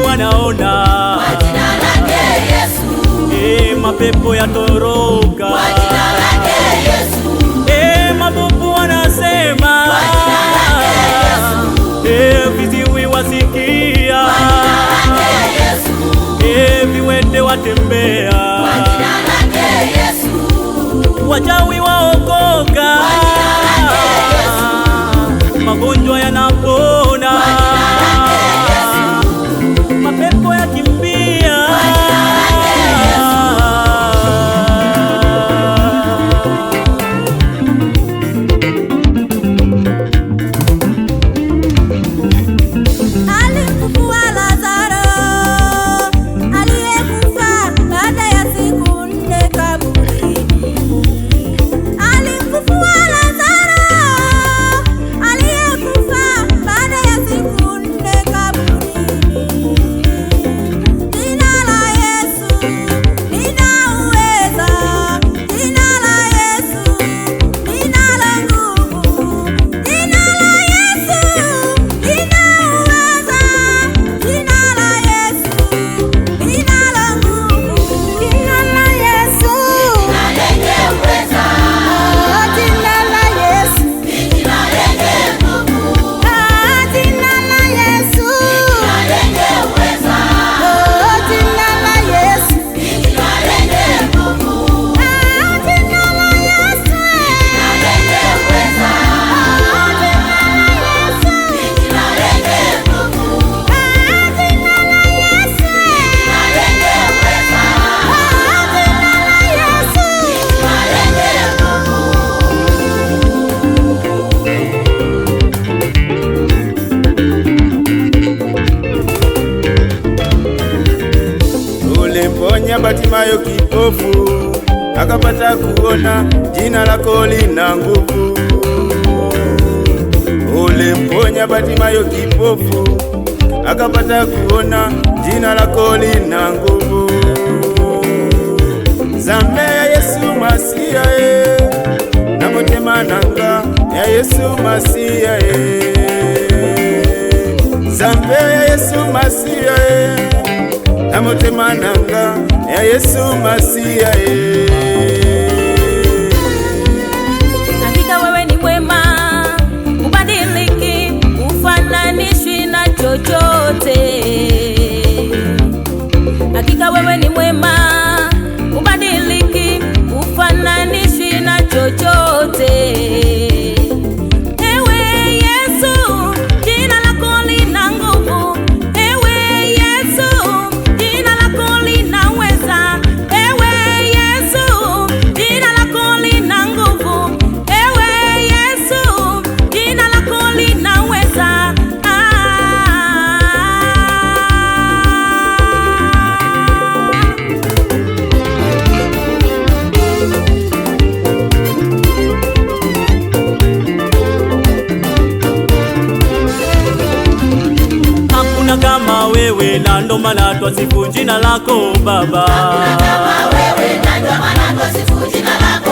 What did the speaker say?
wanaona kwa jina lake Yesu. Mapepo yatoroka kwa jina lake Yesu. Mabubu wanasema kwa jina lake Yesu. Viziwi wasikia kwa jina lake Yesu. Viwete watembea kwa jina lake Yesu. Wachawi waokoka kwa jina lake Yesu. Magonjwa yanapona kwa jina lake Yesu. Mapepo yakimbia kwa jina lake Yesu. Alimfufua Lazaro aliyekufa baada ya siku 4 kaburini. Alimfufua Lazaro aliyekufa baada ya siku 4 kaburini. Jina la Yesu lina uweza, jina la Yesu lina nguvu, jina la Yesu lina uweza, jina la Yesu lina nguvu, jina la Yesu lenye uweza. jina la Yesu Jina lenye nguvu. jina la Yesu Lenye uweza. jina la Yesu Jina lenye nguvu. jina la Yesu Lenye uweza. Jina lenye nguvu. jina la Yesu Lenye uweza. Ulimponya Batimayo kipofu akapata kuona, jina lako lina nguvu. Ulimponya Batimayo kipofu akapata kuona, jina lako lina nguvu. Zambe ya Yesu Masia na motema nanga ya Yesu Masia Zambe ya Yesu Masia na motema nanga ya Yesu Masia Hakika wewe ni mwema, ubadiliki, ufananishwi na chochote. Hakika wewe ni mwema, ubadiliki, ufananishwi na chochote. Ewe Yesu, jina lako lina nguvu. Ewe Yesu, jina lako linaweza. Ewe Yesu, jina lako lina nguvu. Ewe Yesu, jina lako linaweza. Hakuna kama wewe, na ndo maana twasifu jina lako Baba. Kama wewe, na ndio maana twasifu jina lako